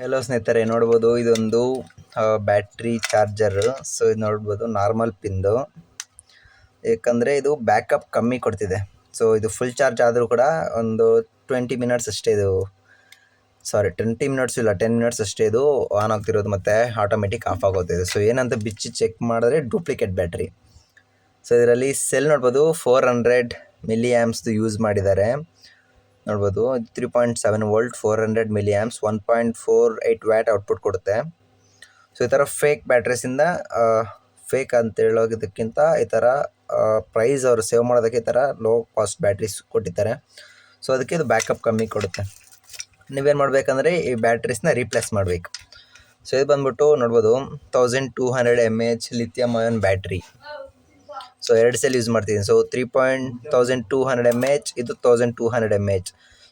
Hello ಸ್ನೇಹಿತರೆ, ನೋಡ್ಬೋದು ಇದೊಂದು ಬ್ಯಾಟ್ರಿ ಚಾರ್ಜರ್. ಸೊ ಇದು ನೋಡ್ಬೋದು ನಾರ್ಮಲ್ ಪಿಂದು, ಏಕೆಂದರೆ ಇದು ಬ್ಯಾಕಪ್ ಕಮ್ಮಿ ಕೊಡ್ತಿದೆ. ಸೊ ಇದು ಫುಲ್ ಚಾರ್ಜ್ ಆದರೂ ಕೂಡ ಒಂದು 20 ಮಿನಿಟ್ಸ್ ಅಷ್ಟೇ ಇದು, 20 ಮಿನಿಟ್ಸ್ ಇಲ್ಲ 10 ಮಿನಿಟ್ಸ್ ಅಷ್ಟೇ ಇದು ಆನ್ ಆಗ್ತಿರೋದು, ಮತ್ತು ಆಟೋಮೆಟಿಕ್ ಆಫ್ ಆಗೋಗ್ತಿದೆ. ಸೊ ಏನಂತ ಬಿಚ್ಚಿ ಚೆಕ್ ಮಾಡಿದ್ರೆ ಡೂಪ್ಲಿಕೇಟ್ ಬ್ಯಾಟ್ರಿ. ಸೊ ಇದರಲ್ಲಿ ಸೆಲ್ ನೋಡ್ಬೋದು 400 ಮಿಲಿ ಆ್ಯಮ್ಸ್ದು ಯೂಸ್ ಮಾಡಿದ್ದಾರೆ. ನೋಡ್ಬೋದು 3.7 volt 400 milli amps 1.48 watt output ಕೊಡುತ್ತೆ. ಸೊ ಈ ಥರ ಫೇಕ್ ಬ್ಯಾಟ್ರೀಸಿಂದ ಫೇಕ್ ಅಂತ ಹೇಳೋದಕ್ಕಿಂತ ಈ ಥರ ಪ್ರೈಸ್ ಅವರು ಸೇವ್ ಮಾಡೋದಕ್ಕೆ ಈ ಥರ ಲೋ ಕಾಸ್ಟ್ ಬ್ಯಾಟ್ರೀಸ್ ಕೊಟ್ಟಿದ್ದಾರೆ. ಸೊ ಅದಕ್ಕೆ ಇದು ಬ್ಯಾಕಪ್ ಕಮ್ಮಿ ಕೊಡುತ್ತೆ. ನೀವೇನು ಮಾಡಬೇಕಂದ್ರೆ ಈ ಬ್ಯಾಟ್ರೀಸ್ನ ರೀಪ್ಲೇಸ್ ಮಾಡಬೇಕು. ಸೊ ಇದು ಬಂದ್ಬಿಟ್ಟು ನೋಡ್ಬೋದು 1200 mAh lithium ion battery. So 2 cell use ಮಾಡ್ತಿದ್ದೀನಿ. ಸೊ 1200 mAh, ಇದು 1200 mAh.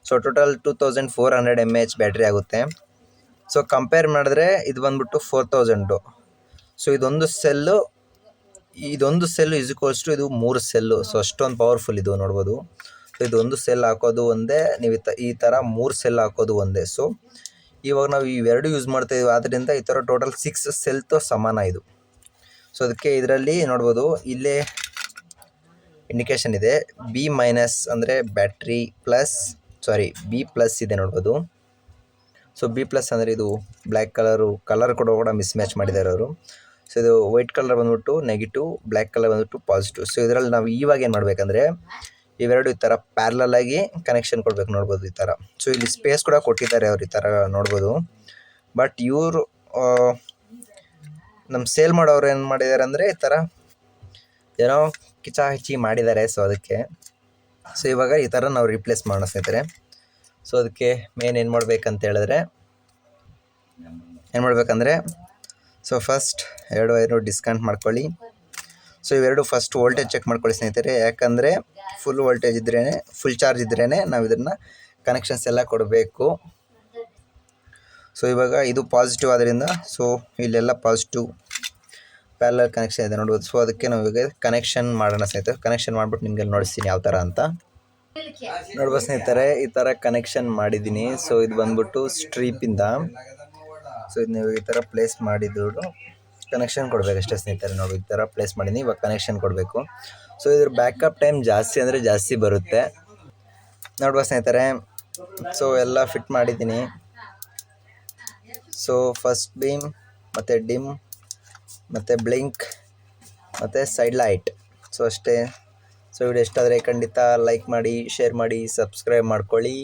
So total 2400 mAh battery ಆಗುತ್ತೆ. ಸೊ ಕಂಪೇರ್ ಮಾಡಿದ್ರೆ ಇದು ಬಂದ್ಬಿಟ್ಟು 4000. ಸೊ ಇದೊಂದು ಸೆಲ್ಲು ಈಕ್ವಲ್ಸ್ ಟು ಇದು 3 ಸೆಲ್ಲು. ಸೊ ಅಷ್ಟೊಂದು ಪವರ್ಫುಲ್ ಇದು ನೋಡ್ಬೋದು. ಸೊ ಇದೊಂದು ಸೆಲ್ ಹಾಕೋದು ಒಂದೇ, ನೀವು ಈ ಥರ 3 ಸೆಲ್ ಹಾಕೋದು ಒಂದೇ. ಸೊ ಇವಾಗ ನಾವು ಇವೆರಡು ಯೂಸ್ ಮಾಡ್ತಾಯಿದ್ದೀವಿ, ಆದ್ದರಿಂದ ಈ ಥರ ಟೋಟಲ್ 6 ಸೆಲ್తో ಸಮಾನ ಇದು. ಸೊ ಅದಕ್ಕೆ ಇದರಲ್ಲಿ ನೋಡ್ಬೋದು, ಇಲ್ಲೇ ಇಂಡಿಕೇಶನ್ ಇದೆ B- ಅಂದರೆ ಬ್ಯಾಟ್ರಿ ಪ್ಲಸ್, B+ ಇದೆ ನೋಡ್ಬೋದು. ಸೊ B+ ಅಂದರೆ ಇದು ಬ್ಲ್ಯಾಕ್ ಕಲರ್ ಕೂಡ ಮಿಸ್-ಮ್ಯಾಚ್ ಮಾಡಿದ್ದಾರೆ ಅವರು. ಸೊ ಇದು ವೈಟ್ ಕಲರ್ ಬಂದ್ಬಿಟ್ಟು ನೆಗೆಟಿವ್, ಬ್ಲ್ಯಾಕ್ ಕಲರ್ ಬಂದ್ಬಿಟ್ಟು ಪಾಸಿಟಿವ್. ಸೊ ಇದರಲ್ಲಿ ನಾವು ಇವಾಗ ಏನು ಮಾಡಬೇಕಂದ್ರೆ ಇವೆರಡು ಈ ಥರ ಪ್ಯಾರಲಲ್ ಆಗಿ ಕನೆಕ್ಷನ್ ಕೊಡಬೇಕು. ನೋಡ್ಬೋದು ಈ ಥರ. ಸೊ ಇಲ್ಲಿ ಸ್ಪೇಸ್ ಕೂಡ ಕೊಟ್ಟಿದ್ದಾರೆ ಅವ್ರು, ಈ ಥರ ನೋಡ್ಬೋದು. ಬಟ್ ಇವರು ನಮ್ಮ ಸೇಲ್ ಮಾಡೋರು ಏನು ಮಾಡಿದ್ದಾರೆ ಅಂದರೆ ಈ ಥರ ಏನೋ ಕಿಚಾಹಿಚಿ ಮಾಡಿದ್ದಾರೆ. ಸೊ ಅದಕ್ಕೆ ಇವಾಗ ಈ ಥರ ನಾವು ರೀಪ್ಲೇಸ್ ಮಾಡೋಣ ಸ್ನೇಹಿತರೆ. ಸೊ ಅದಕ್ಕೆ ಮೇನ್ ಏನು ಮಾಡಬೇಕಂದ್ರೆ ಸೊ ಫಸ್ಟ್ 2 ವೈರು ಡಿಸ್ಕನೆಕ್ಟ್ ಮಾಡ್ಕೊಳ್ಳಿ. ಸೊ ಇವೆರಡು ಫಸ್ಟ್ ವೋಲ್ಟೇಜ್ ಚೆಕ್ ಮಾಡ್ಕೊಳ್ಳಿ ಸ್ನೇಹಿತರೆ. ಯಾಕಂದರೆ ಫುಲ್ ವೋಲ್ಟೇಜ್ ಇದ್ರೇ, ಫುಲ್ ಚಾರ್ಜ್ ಇದ್ರೇ ನಾವು ಇದನ್ನು ಕನೆಕ್ಷನ್ಸ್ ಎಲ್ಲ ಕೊಡಬೇಕು. ಸೊ ಇವಾಗ ಇದು ಪಾಸಿಟಿವ್ ಆದ್ದರಿಂದ ಸೊ ಇಲ್ಲೆಲ್ಲ ಪಾಸಿಟಿವ್ ಪ್ಯಾರಲಲ್ ಕನೆಕ್ಷನ್ ಇದೆ ನೋಡ್ಬೋದು. ಸೊ ಅದಕ್ಕೆ ನಾವು ಇವಾಗ ಕನೆಕ್ಷನ್ ಮಾಡೋಣ ಸ್ನೇಹಿತರೆ. ಕನೆಕ್ಷನ್ ಮಾಡಿಬಿಟ್ಟು ನಿಮಗೆ ನೋಡಿಸ್ತೀನಿ ಯಾವ ಥರ ಅಂತ. ನೋಡ್ಬೋದು ಸ್ನೇಹಿತರೆ, ಈ ಥರ ಕನೆಕ್ಷನ್ ಮಾಡಿದ್ದೀನಿ. ಸೊ ಇದು ಬಂದ್ಬಿಟ್ಟು ಸ್ಟ್ರೀಪಿಂದ. ಸೊ ಇದು ನೀವು ಈ ಥರ ಪ್ಲೇಸ್ ಮಾಡಿದ್ದು ಕನೆಕ್ಷನ್ ಕೊಡಬೇಕು ಅಷ್ಟೇ ಸ್ನೇಹಿತರೆ. ನೋಡಿ ಈ ಥರ ಪ್ಲೇಸ್ ಮಾಡಿದ್ದೀನಿ, ಇವಾಗ ಕನೆಕ್ಷನ್ ಕೊಡಬೇಕು. ಸೊ ಇದ್ರ ಬ್ಯಾಕಪ್ ಟೈಮ್ ಜಾಸ್ತಿ ಅಂದರೆ ಜಾಸ್ತಿ ಬರುತ್ತೆ ನೋಡ್ಬೋದು ಸ್ನೇಹಿತರೆ. ಸೊ ಎಲ್ಲ ಫಿಟ್ ಮಾಡಿದ್ದೀನಿ. ಸೊ ಫಸ್ಟ್ ಬೀಮ್, ಮತ್ತು ಡಿಮ್, ಮತ್ತು ಬ್ಲಿಂಕ್, ಮತ್ತು ಸೈಡ್ ಲೈಟ್. ಸೊ ಅಷ್ಟೇ. ಸೊ ವಿಡಿಯೋ ಇಷ್ಟ ಆದರೆ ಖಂಡಿತ ಲೈಕ್ ಮಾಡಿ, ಶೇರ್ ಮಾಡಿ, ಸಬ್ಸ್ಕ್ರೈಬ್ ಮಾಡ್ಕೊಳ್ಳಿ.